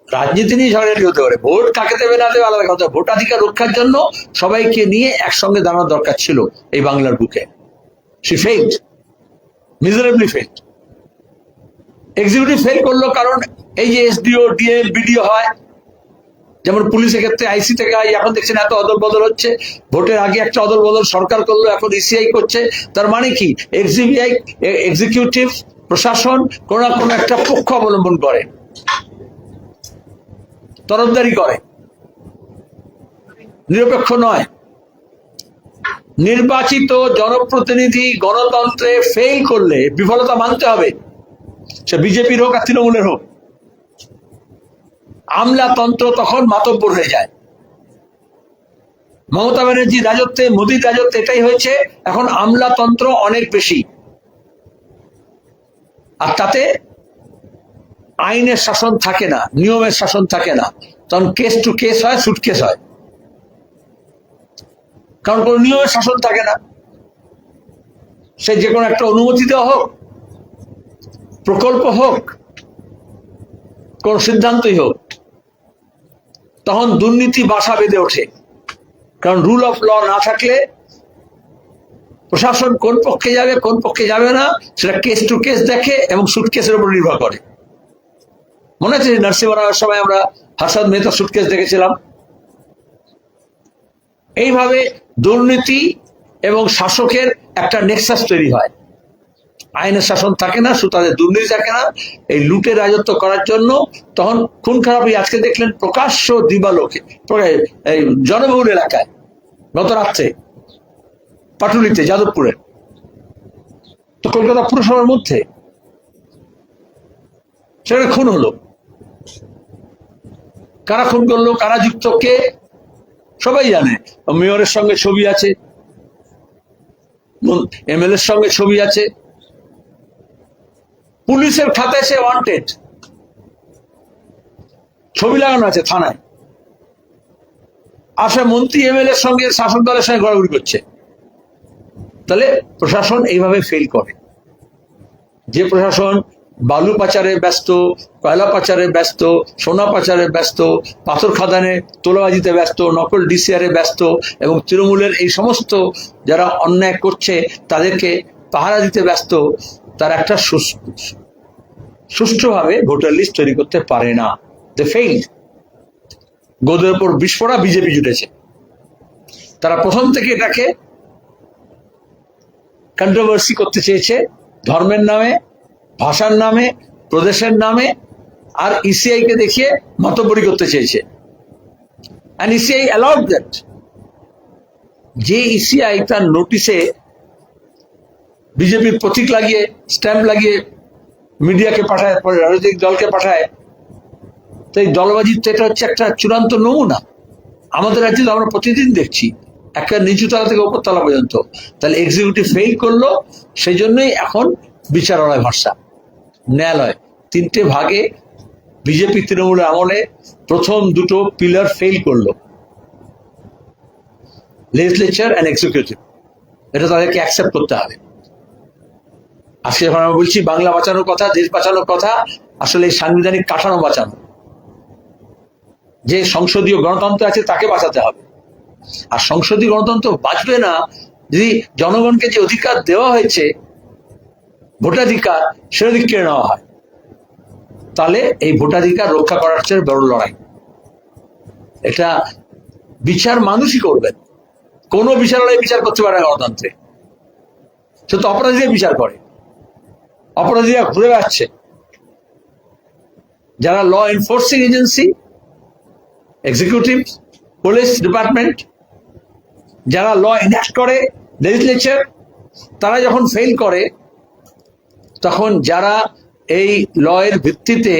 রাজনীতি নিয়ে ঝগড়াঝাটি হতে পারে, ভোট কাকে দেবে না দেবে আলাদা কথা। ভোটাধিকার রক্ষার জন্য সবাইকে নিয়ে একসঙ্গে দাঁড়ানোর দরকার ছিল এই বাংলার বুকে। সে failed, miserably failed. Executive fail করলো কারণ এই যে এসডিও ডিএম বিডিও হয়, যেমন পুলিশের ক্ষেত্রে আইসি থেকে এখন দেখছেন এত অদল বদল হচ্ছে। ভোটের আগে একটা অদল বদল সরকার করলো, এখন ইসিআই করছে। তার মানে কি এক্সিকিউটিভ প্রশাসন কোন না কোনো একটা পক্ষ অবলম্বন করে, তরফদারি করে, নিরপেক্ষ নয়। নির্বাচিত জনপ্রতিনিধি গণতন্ত্রে ফেল করলে বিফলতা মানতে হবে, সে বিজেপির হোক আর তৃণমূলের হোক। আমলাতন্ত্র তখন মাতব্বর হয়ে যায়। মমতা ব্যানার্জির রাজত্বে, মোদীর রাজত্বে এটাই হয়েছে। এখন আমলাতন্ত্র অনেক বেশি, আর তাতে আইনের শাসন থাকে না, নিয়মের শাসন থাকে না। তখন কেস টু কেস হয়, সুটকেস হয়, কারণ কোন নিয়মের শাসন থাকে না। সে যে কোনো একটা অনুমতি দেওয়া হোক, প্রকল্প হোক, কোন সিদ্ধান্তই হোক, তখন দুর্নীতি বাসা বেঁধে ওঠে। কারণ রুল অফ ল না থাকলে প্রশাসন কোন পক্ষে যাবে কোন পক্ষে যাবে না সেটা কেস টু কেস দেখে এবং সুটকেসের উপর নির্ভর করে। মনে আছে নরসিংহরাওয়ের সময় আমরা হর্ষদ মেহতা সুটকেস দেখেছিলাম। এইভাবে দুর্নীতি এবং শাসকের একটা নেক্সাস তৈরি হয়। আইনের শাসন থাকে না, সুতরাং দুর্নীতি থাকে না। এই লুটে রাজত্ব করার জন্য তখন খুন খারাপি আজকে দেখলেন প্রকাশ্য দিবালোকে, এই জনবহুল এলাকায় গত রাত্রে পাটুলিতে, যাদবপুরে, তো কলকাতা পুরসভার মধ্যে সেখানে খুন হলো। কারা খুন করলো, কারা যুক্ত, কে, সবাই জানে। মেয়রের সঙ্গে ছবি আছে, এমএলএর সঙ্গে ছবি আছে, পুলিশের খাতায় সে ওয়ান্টেড, ছবি লাগানো আছে থানায়। আসে মন্ত্রী এমএলএর সঙ্গে, শাসক দলের সঙ্গে ঘোরাঘুরি করছে। তাহলে প্রশাসন এইভাবে ফেল করে। যে প্রশাসন বালু পাচারে ব্যস্ত, কয়লা পাচারে ব্যস্ত, সোনা পাচারে ব্যস্ত, পাথর খাদানে তোলাবাজিতে ব্যস্ত, নকল ডিসিআরে ব্যস্ত, এবং তৃণমূলের এই সমস্ত যারা অন্যায় করছে তাদেরকে পাহারা দিতে ব্যস্ত, তার একটা সুষ্ঠুভাবে ভোটার লিস্ট তৈরি করতে পারে না। দে ফেইলড। গোদের উপর বিস্ফোরা বিজেপি জুটেছে। তারা প্রথম থেকে এটাকে কন্ট্রোভার্সি করতে চেয়েছে ধর্মের নামে, ভাষার নামে, প্রদেশের নামে, আর ইসিআই কে দেখিয়ে মতবরি করতে চেয়েছে। and ECI allowed that। যে ইসিআই তার নোটিশে বিজেপির প্রতীক লাগিয়ে, স্ট্যাম্প লাগিয়ে মিডিয়াকে পাঠায়, পরে রাজনৈতিক দলকে পাঠায়, তো এই দলবাজির তো এটা হচ্ছে একটা চূড়ান্ত নমুনা। আমাদের রাজ্যে তো আমরা প্রতিদিন দেখছি, একটা নিচুতলা থেকে উপরতলা পর্যন্ত। তাহলে এক্সিকিউটিভ ফেল করলো, সেই জন্যই এখন বিচারালয় ভরসা, ন্যায়ালয়। তিনটে ভাগে বিজেপি তৃণমূলের আমলে প্রথম দুটো পিলার ফেল করলো, লেজিসলেচার অ্যান্ড এক্সিকিউটিভ। এটা তাদেরকে অ্যাকসেপ্ট করতে হবে। আজকে যখন আমরা বলছি বাংলা বাঁচানোর কথা, দেশ বাঁচানোর কথা, আসলে সাংবিধানিক কাঠামো বাঁচানো, যে সংসদীয় গণতন্ত্র আছে তাকে বাঁচাতে হবে। আর সংসদীয় গণতন্ত্র বাঁচবে না যদি জনগণকে যে অধিকার দেওয়া হয়েছে, ভোটাধিকার, সেটা দিক কেড়ে নেওয়া হয়। তাহলে এই ভোটাধিকার রক্ষা করার চেয়ে বড় লড়াই এটা বিচার মানুষই করবেন। কোনো বিচারালয় বিচার করতে পারে না গণতন্ত্রে, সে তো অপরাধীদের বিচার করে। অপরাধীরা ঘুরে বেড়াচ্ছে, যারা law enforcing agency, executive, police department, যারা ল এনাক্ট করে, লেজিসলেচার, তারা যখন ফেল করে, তখন যারা এই ল এর ভিত্তিতে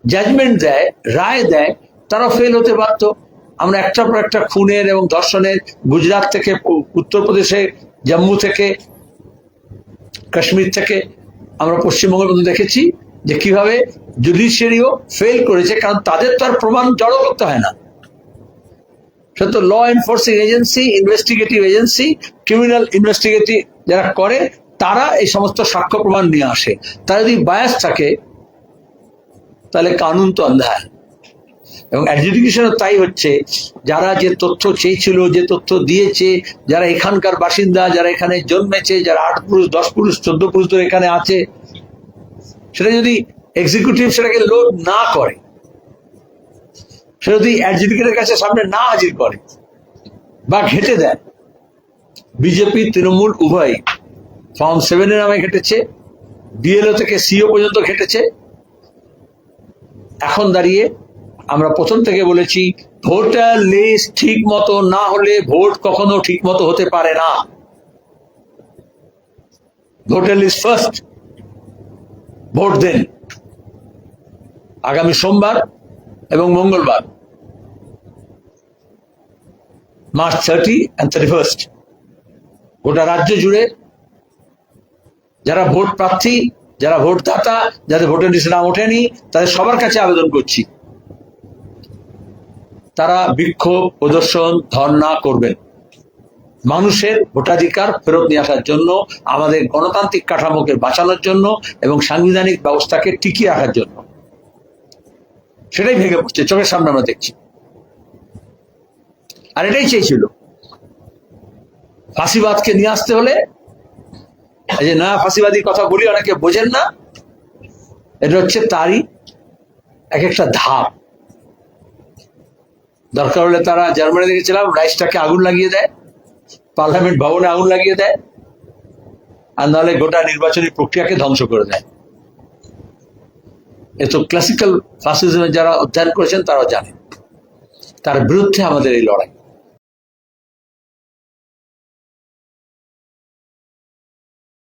জাজমেন্ট দেয়, রায় দেয়, তারা ফেল হতে বাধ্য। আমরা একটার পর একটা খুনের এবং ধর্ষণের, গুজরাট থেকে, উত্তরপ্রদেশে, জম্মু থেকে, কাশ্মীর থেকে আমরা পশ্চিমবঙ্গের মধ্যে দেখেছি যে কিভাবে জুডিশিয়ারিও ফেল করেছে, কারণ তাদের তো আর প্রমাণ জড়ো করতে হয় না। সে তো law enforcing agency, investigative agency, criminal investigative যারা করে, তারা এই সমস্ত সাক্ষ্য প্রমাণ নিয়ে আসে। তারা যদি বায়াস থাকে তাহলে কানুন তো অন্ধা হয়। এবং অ্যাডজুডিকেশনও তাই হচ্ছে, যারা যে তথ্য চেয়েছিল, যে তথ্য দিয়েছে, যারা এখানকার বাসিন্দা, যারা এখানে জন্মেছে, যারা 8 পুরুষ 10 পুরুষ 14 পুরুষ ধরে এখানে আছে, সেটা যদি এক্সিকিউটিভ সেটাকে লোড না করে, সেটা যদি অ্যাডজুডিকেটের কাছে সামনে না হাজির করে বা ঘেঁটে দেয়, বিজেপি তৃণমূল উভয় ফর্ম 7 এর নামে ঘেটেছে, বিএলও থেকে সিও পর্যন্ত ঘেটেছে। এখন দাঁড়িয়ে আমরা প্রথম থেকে বলেছি, ভোটার লিস্ট ঠিক মতো না হলে ভোট কখনো ঠিক মতো হতে পারে না। ভোটার লিস্ট ফার্স্ট, ভোট দেন। আগামী সোমবার এবং মঙ্গলবার, মার্চ 30 and 31, গোটা রাজ্য জুড়ে যারা ভোট প্রার্থী, যারা ভোটদাতা, যাদের ভোটার লিস্টে নাম ওঠেনি, তাদের সবার কাছে আবেদন করছি, তারা বিক্ষোভ প্রদর্শন ধর্ণা করবেন মানুষের ভোটাধিকার ফেরত নিয়ে আসার জন্য, আমাদের গণতান্ত্রিক কাঠামোকে বাঁচানোর জন্য এবং সাংবিধানিক ব্যবস্থাকে টিকিয়ে রাখার জন্য। সেটাই ভেঙে পড়ছে, চোখের সামনে আমরা দেখছি। আর এটাই চেয়েছিল, ফাঁসিবাদকে নিয়ে আসতে হলে, এই যে নয়া ফাঁসিবাদীর কথা বলি, অনেকে বোঝেন না, এটা হচ্ছে তারই এক একটা ধাপ। দরকার হলে তারা জার্মানি দেখেছিলাম, রাইসটাকে আগুন লাগিয়ে দেয়, পার্লামেন্ট ভবনে আগুন লাগিয়ে দেয়, আর নাহলে গোটা নির্বাচনী প্রক্রিয়াকে ধ্বংস করে দেয়। এত ক্লাসিক্যাল ফাসিজমে যারা অধ্যয়ন করেছেন তারাও জানেন, তার বিরুদ্ধে আমাদের এই লড়াই।